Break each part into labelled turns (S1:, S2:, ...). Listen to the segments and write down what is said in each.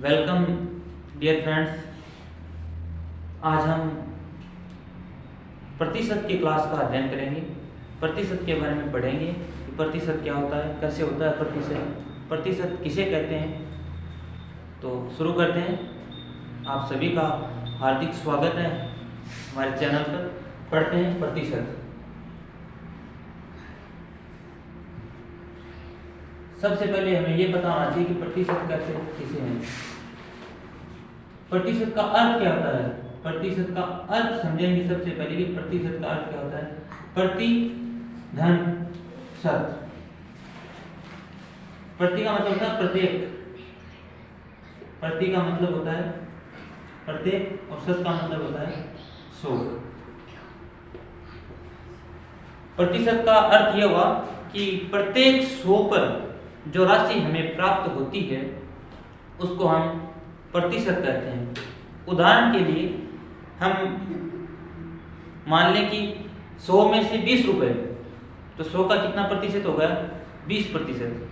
S1: Welcome dear friends. आज हम प्रतिशत की क्लास का अध्ययन करेंगे। प्रतिशत के बारे में पढ़ेंगे कि प्रतिशत क्या होता है, कैसे होता है प्रतिशत किसे कहते हैं। तो शुरू करते हैं। आप सभी का हार्दिक स्वागत है हमारे चैनल पर। पढ़ते हैं प्रतिशत। सबसे पहले हमें ये पता होना चाहिए कि प्रतिशत कैसे किसे है। प्रतिशत का अर्थ क्या होता है। प्रतिशत का अर्थ समझेंगे सबसे पहले कि प्रतिशत का अर्थ क्या होता है। प्रति धन शत। प्रति का मतलब होता है प्रत्येक। प्रति का मतलब होता है प्रत्येक और शत का मतलब होता है 100। प्रतिशत का अर्थ यह हुआ कि प्रत्येक 100 पर जो राशि हमें प्राप्त होती है उसको हम प्रतिशत कहते हैं। उदाहरण के लिए हम मान लें कि 100 में से 20 रुपए, तो 100 का कितना प्रतिशत हो गया, 20%।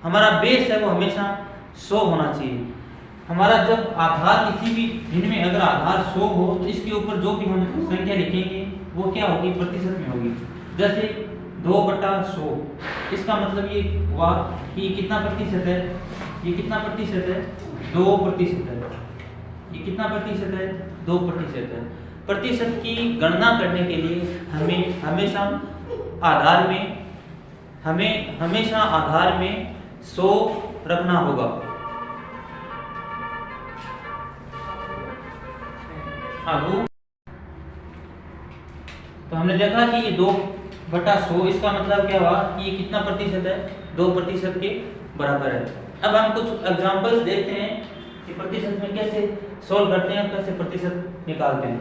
S1: हमारा बेस है वो हमेशा 100 होना चाहिए। हमारा जब आधार किसी भी भिन्न में अगर आधार 100 हो तो इसके ऊपर जो भी हम संख्या लिखेंगे वो क्या होगी, प्रतिशत में होगी। जैसे 2/100, इसका मतलब ये हुआ कि कितना प्रतिशत है, ये कितना प्रतिशत है, 2% है। ये कितना प्रतिशत है, 2% है। प्रतिशत की गणना करने के लिए हमें हमेशा आधार में 100 रखना होगा। आगू तो हमने देखा कि ये 2/100, इसका मतलब क्या हुआ कि ये कितना प्रतिशत है, 2% के बराबर है। अब हम कुछ एग्जांपल्स देखते हैं कि प्रतिशत में कैसे सॉल्व करते हैं, कैसे प्रतिशत निकालते हैं।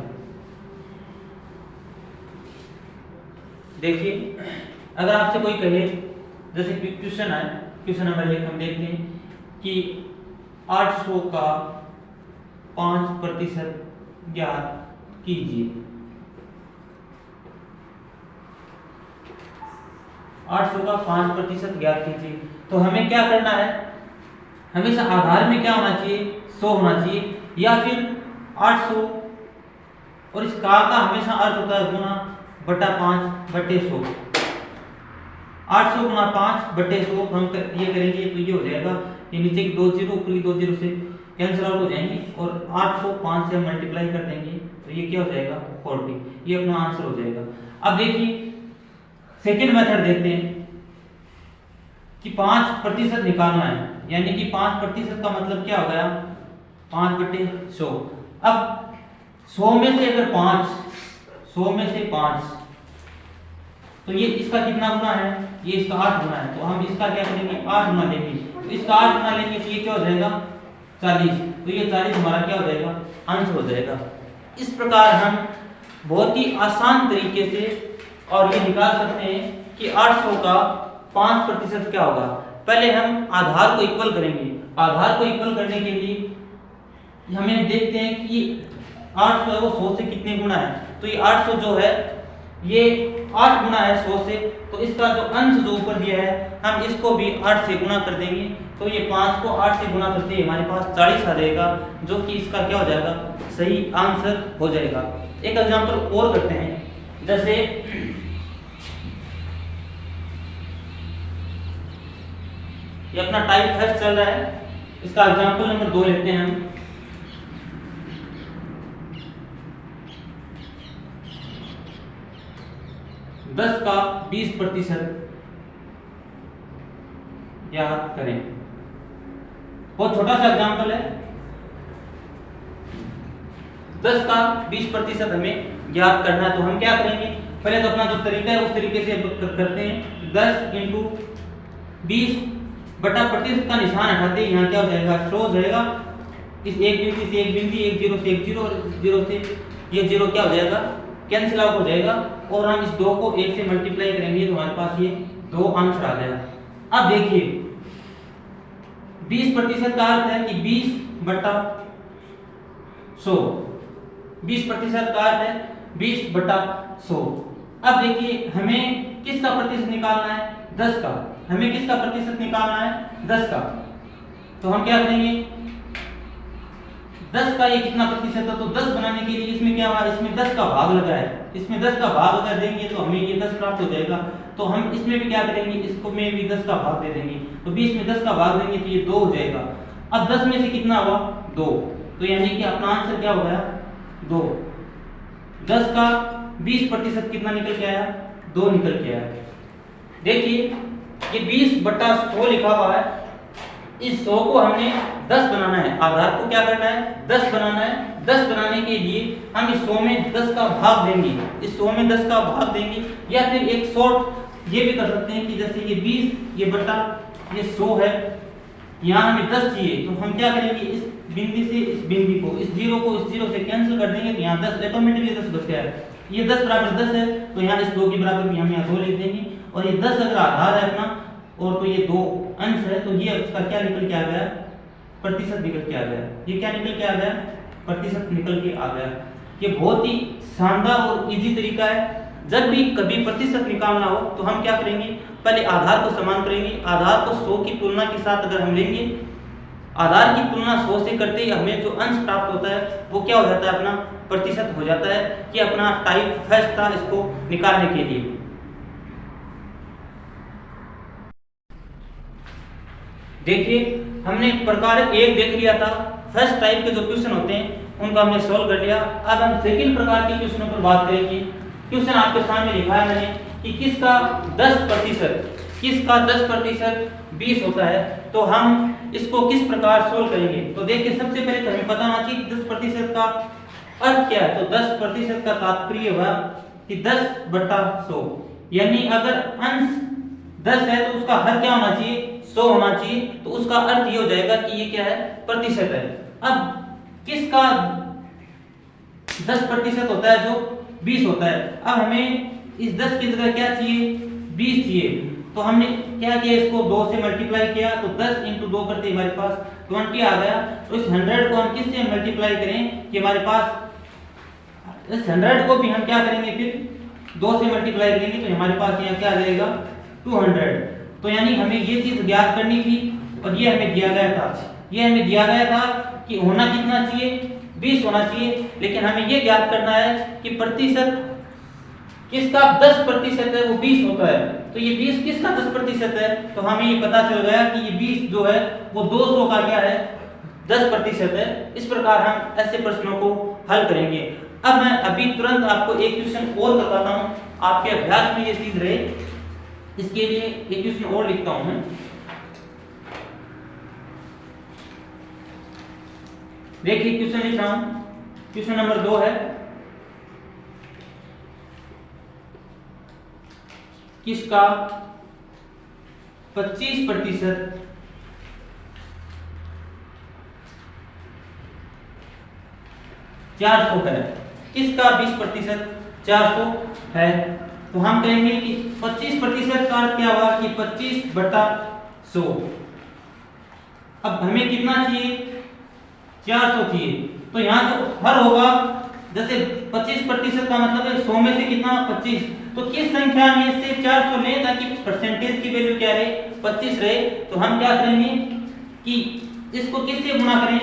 S1: देखिए, अगर आपसे कोई कहे, जैसे क्वेश्चन है, क्वेश्चन नंबर 1 हम देखते हैं कि 800 का 5% ज्ञात कीजिए। 800 का 5% ज्ञात कीजिए। तो हमें क्या करना है, हमेशा आधार में क्या होना चाहिए, 100 होना चाहिए, या फिर 800, और इस का हमेशा अर्थ होता है गुना बटा 5/100। 800 गुना 5/100 हम ये करेंगे तो ये हो जाएगा, ये नीचे की 2 जीरो ऊपर की 2 जीरो से कैंसिल आउट हो जाएंगे, और 800 5 से मल्टीप्लाई कर देंगे तो ये क्या हो जाएगा, 40। ये अपना आंसर हो जाएगा। अब देखिए सेकेंड मेथड देखते हैं कि 5% निकालना है, यानी कि 5% का मतलब क्या हो गया, 5/100। अब 100 में से अगर 100 में से 5, तो ये इसका कितना गुना है, ये इसका 8 गुना है। तो हम इसका क्या करेंगे, 8 गुना लेंगे। तो इसका 8 गुना लेंगे तो ये क्या हो जाएगा, 40। तो ये 40 हमारा क्या हो जाएगा, आंसर हो जाएगा। इस प्रकार हम बहुत ही आसान तरीके से और ये निकाल सकते हैं कि 800 का 5% क्या होगा। पहले हम आधार को इक्वल करेंगे। आधार को इक्वल करने के लिए हमें देखते हैं कि 800 है वो 100 से कितने गुना है। तो ये 800 जो है ये 8 गुना है 100 से, तो इसका जो अंश जो ऊपर दिया है हम इसको भी 8 से गुना कर देंगे। तो ये 5 को 8 से गुना करते हमारे पास 40 आ जाएगा, जो कि इसका क्या हो जाएगा, सही आंसर हो जाएगा। एक एग्जांपल और करते हैं। जैसे ये अपना टाइप टेस्ट चल रहा है, इसका एग्जांपल नंबर 2 लेते हैं हम। दस का 20% याद करें। बहुत छोटा सा एग्जांपल है। 10 का 20% हमें ज्ञात करना है। तो हम क्या करेंगे, पहले तो अपना जो तरीका है उस तरीके से करते हैं। 10 × 20/% का निशान हटाते हैं, यहाँ क्या हो जाएगा, 100 हो जाएगा। इस एक बिंदु से एक बिंदु, एक जीरो से एक जीरो, और जीरो से ये जीरो क्या हो जाएगा, कैंसिल आउट हो जाएगा। और हम इस 2 को 1 से मल्टीप्लाई करेंगे तो हमारे पास ये 2 आंसर आ गया। अब देखिए 20% का अर्थ है कि 20/100। 20% का अर्थ है 20/100। अब देखिए हमें किसका प्रतिशत निकालना है, 10 का। हमें किसका प्रतिशत निकालना है, 10 का। तो हम क्या करेंगे, 10 का ये कितना प्रतिशत है, तो 10 बनाने के लिए इसमें क्या हुआ, इसमें 10 का भाग लगा है, इसमें 10 का भाग अगर देंगे तो हमें ये 10 प्राप्त हो जाएगा। तो हम इसमें भी क्या करेंगे, इसको में भी 10 का भाग दे देंगे, तो 20 में 10 का भाग देंगे तो ये 2 हो जाएगा। अब 10 में से कितना हुआ, 2, तो यानी कि अपना आंसर क्या हो गया, 2। 10 का 20% कितना निकल के आया, 2 निकल के आया। देखिए ये 20/100 लिखा हुआ है, इस 100 को हमने 10 बनाना है, आधार को क्या करना है, 10 बनाना है। 10 बनाने के लिए हम इस 100 में 10 का भाग देंगे, इस 100 में 10 का भाग देंगे, या फिर एक शॉर्ट ये भी कर सकते हैं कि जैसे ये 20 ये बटा ये 100 है, यहाँ हमें 10 चाहिए, तो हम क्या करेंगे, इस बिंदु से इस बिंदु को, इस जीरो को इस जीरो से कैंसिल कर देंगे, तो यहाँ 10 ऑटोमेटिकली 10 बच गया है। ये 10 बराबर 10 है, तो यहाँ इस 2 के बराबर भी हम यहाँ 2 लिख देंगे, और ये 10 अगर आधार है अपना, और तो ये 2 अंश है, तो ये उसका क्या निकल के आ गया, प्रतिशत निकल के आ गया। ये क्या निकल के आ गया, प्रतिशत निकल के आ गया। ये बहुत ही शानदार और इजी तरीका है। जब भी कभी प्रतिशत निकालना हो तो हम क्या करेंगे, पहले आधार को समान करेंगे, आधार को 100 की तुलना के साथ अगर हम लेंगे, आधार की तुलना 100 से करते ही हमें जो अंश प्राप्त होता है वो क्या हो जाता है, अपना प्रतिशत हो जाता है। कि अपना टाइप फर्स्ट था इसको निकालने के लिए। देखिए हमने प्रकार 1 देख लिया था, फर्स्ट टाइप के जो क्वेश्चन होते हैं उनको हमने सॉल्व कर लिया। अब हम सेकंड प्रकार के क्वेश्चनों पर बात करेंगे। क्वेश्चन आपके सामने लिखा है मैंने कि किसका 10% 20 होता है, तो हम इसको किस प्रकार सोल्व करेंगे। तो देखिए सबसे पहले तो हमें पता होना चाहिए कि 10% का अर्थ क्या है। तो 10% का तात्पर्य हुआ कि 10/100, यानी अगर अंश 10 है तो उसका हर क्या होना चाहिए, 100 होना चाहिए। तो उसका अर्थ ये हो जाएगा कि ये क्या है, प्रतिशत है। अब किसका 10% होता है, जो 20 होता है। अब हमें इस 10 की जगह क्या चाहिए, 20 चाहिए। तो हमने क्या किया, इसको 2 से मल्टीप्लाई किया, तो 10 × 2 करते हमारे पास 20 आ गया। तो इस 100 को हम किससे मल्टीप्लाई करें कि हमारे पास इस 100 को भी हम क्या करेंगे, फिर 2 से मल्टीप्लाई करेंगे, तो हमारे पास यहाँ क्या आ जाएगा, 200। तो यानी हमें ये चीज ज्ञात करनी थी, और ये हमें दिया गया था। ये हमें दिया गया था कि होना कितना चाहिए, 20 होना चाहिए। लेकिन हमें ये ज्ञात करना है कि प्रतिशत किसका 10% है, वो 20 होता है। तो ये 20 किसका 10% है, तो हमें ये पता चल गया कि ये 20 जो है वो 200 का क्या है, 10% है। इस प्रकार हम ऐसे प्रश्नों को हल करेंगे। अब मैं अभी तुरंत आपको एक क्वेश्चन और करवाता हूँ, आपके अभ्यास में ये चीज रहे, इसके लिए एक क्वेश्चन और लिखता हूं मैं। देखिए क्वेश्चन लिख रहा हूं, क्वेश्चन नंबर 2 है, किसका 25% 400 है, किसका 20% 400 है। तो हम कहेंगे कि 25% का अर्थ क्या हुआ कि 25/100। अब हमें कितना चाहिए, 400 चाहिए। तो यहाँ जो हर होगा, जैसे 25% का मतलब है 100 में से कितना 25, तो किस संख्या में से 400 लें ताकि परसेंटेज की वैल्यू क्या रहे, 25 रहे। तो हम क्या करेंगे कि इसको किससे गुणा करें,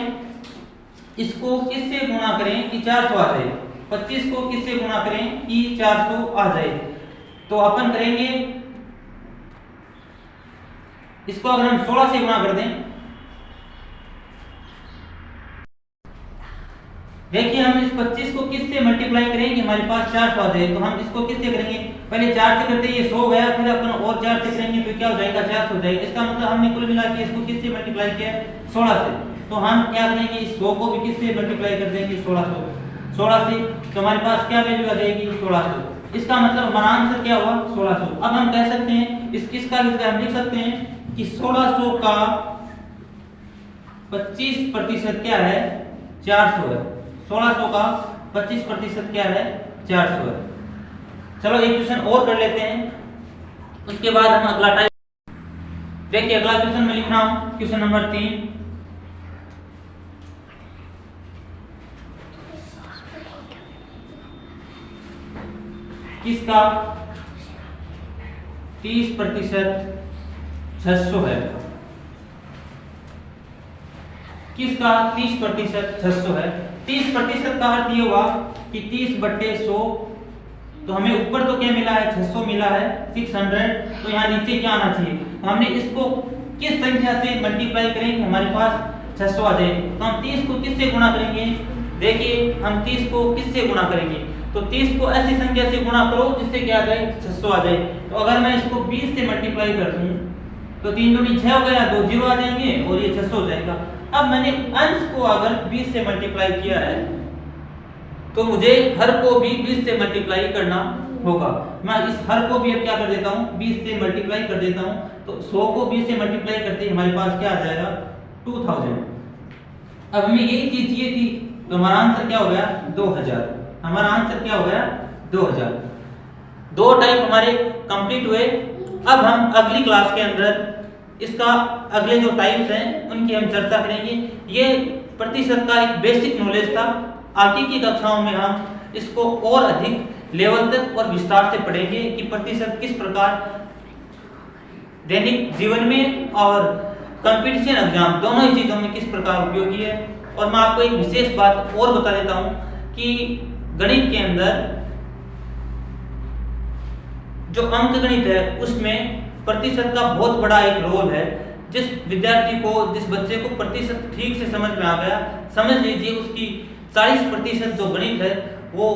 S1: इसको किससे गुणा करें कि 400 आ जाए। 25 को किससे गुणा करें कि 400 आ जाए। तो अपन करेंगे इसको, अगर हम 16 से गुणा कर दें, देखिए हम इस 25 को किससे मल्टीप्लाई करेंगे, हमारे पास 400 आ जाए। तो हम इसको किससे करेंगे, पहले 4 से करते ये 100 गया, फिर अपन और 4 से करेंगे तो क्या हो जाएगा, 400 हो जाएगा। इसका मतलब हमने कुल मिला के इसको किससे मल्टीप्लाई किया, 16 से। तो हम क्या करेंगे, इस 100 को भी किससे मल्टीप्लाई कर देंगे, 16 से। तो हमारे पास क्या वैल्यू आ जाएगी, 1600। इसका मतलब हमारा आंसर क्या हुआ, 1600। अब हम कह सकते हैं इस किसका हम लिख सकते हैं कि 1600 का 25% क्या है, 400 है। 1600 का 25% क्या है, 400 है। चलो एक क्वेश्चन और कर लेते हैं, उसके बाद हम अगला टाइप। देखिए अगला क्वेश्चन में लिख रहा हूं, क्वेश्चन नंबर 3, किसका 30% 600 है। किसका 30% 600 है। 30% का अर्थ ये हुआ कि 30/100, तो हमें ऊपर तो क्या मिला है 600 मिला है 600, तो यहाँ नीचे क्या आना चाहिए, तो हमने इसको किस संख्या से मल्टीप्लाई करेंगे हमारे पास 600 आ जाए। तो हम 30 को किससे गुणा करेंगे, देखिए हम 30 को किससे गुणा करेंगे, तो 30 को ऐसी संख्या से गुणा करो जिससे क्या आ जाए 600 आ जाए। तो अगर मैं इसको 20 से मल्टीप्लाई कर दूं तो 3 दूनी 6 हो गया, 2 जीरो आ जाएंगे और ये 600 हो जाएगा। अब मैंने अंश को अगर 20 से मल्टीप्लाई किया है तो मुझे हर को भी 20 से मल्टीप्लाई करना होगा। मैं इस हर को भी अब क्या कर देता हूँ 20 से मल्टीप्लाई कर देता हूँ, तो 100 को 20 से मल्टीप्लाई करते हमारे पास क्या आ जाएगा 2000। अब हमें यही चीज चाहिए थी, तो हमारा आंसर क्या हो गया 2000। हमारा आंसर क्या हो गया 2000। दो टाइप हमारे कंप्लीट हुए। अब हम अगली क्लास के अंदर इसका अगले जो टाइप्स हैं उनकी हम चर्चा करेंगे। ये प्रतिशत का एक बेसिक नॉलेज था। आगे की कक्षाओं में हम इसको और अधिक लेवल तक और विस्तार से पढ़ेंगे कि प्रतिशत किस प्रकार दैनिक जीवन में और कंपटीशन एग्जाम दोनों ही चीजों में किस प्रकार उपयोगी है। और मैं आपको एक विशेष बात और बता देता हूं कि गणित के अंदर जो अंक गणित है उसमें प्रतिशत का बहुत बड़ा एक रोल है। जिस विद्यार्थी को, जिस बच्चे को प्रतिशत ठीक से समझ में आ गया, समझ लीजिए उसकी 40% जो गणित है वो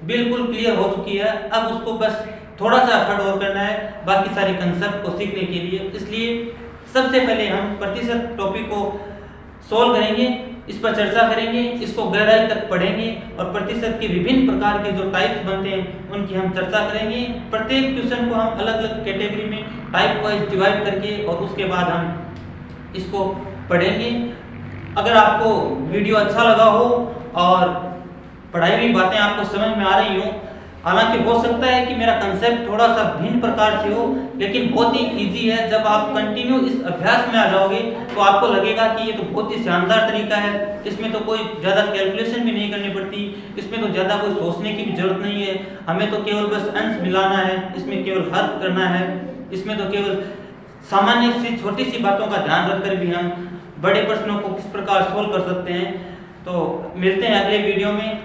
S1: बिल्कुल क्लियर हो चुकी है। अब उसको बस थोड़ा सा एफर्ट और करना है बाकी सारे कंसेप्ट को सीखने के लिए। इसलिए सबसे पहले हम प्रतिशत टॉपिक को सोल्व करेंगे, इस पर चर्चा करेंगे, इसको गहराई तक पढ़ेंगे और प्रतिशत के विभिन्न प्रकार के जो टाइप्स बनते हैं उनकी हम चर्चा करेंगे। प्रत्येक क्वेश्चन को हम अलग अलग कैटेगरी में टाइप वाइज डिवाइड करके और उसके बाद हम इसको पढ़ेंगे। अगर आपको वीडियो अच्छा लगा हो और पढ़ाई हुई बातें आपको समझ में आ रही हो, हालांकि हो सकता है कि मेरा कंसेप्ट थोड़ा सा भिन्न प्रकार से हो, लेकिन बहुत ही इजी है। जब आप कंटिन्यू इस अभ्यास में आ जाओगे तो आपको लगेगा कि ये तो बहुत ही शानदार तरीका है, इसमें तो कोई ज़्यादा कैलकुलेशन भी नहीं करनी पड़ती, इसमें तो ज़्यादा कोई सोचने की भी जरूरत नहीं है, हमें तो केवल बस अंश मिलाना है, इसमें केवल हल करना है, इसमें तो केवल सामान्य सी छोटी सी बातों का ध्यान रखकर भी हम बड़े प्रश्नों को किस प्रकार सोल्व कर सकते हैं। तो मिलते हैं अगले वीडियो में।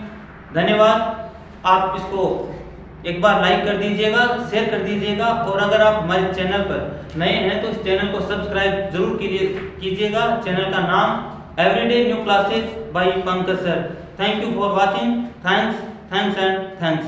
S1: धन्यवाद। आप इसको एक बार लाइक कर दीजिएगा, शेयर कर दीजिएगा और अगर आप हमारे चैनल पर नए हैं तो इस चैनल को सब्सक्राइब जरूर कीजिएगा। चैनल का नाम everyday new classes bye Pankaj sir. Thank you for watching. Thanks and thanks.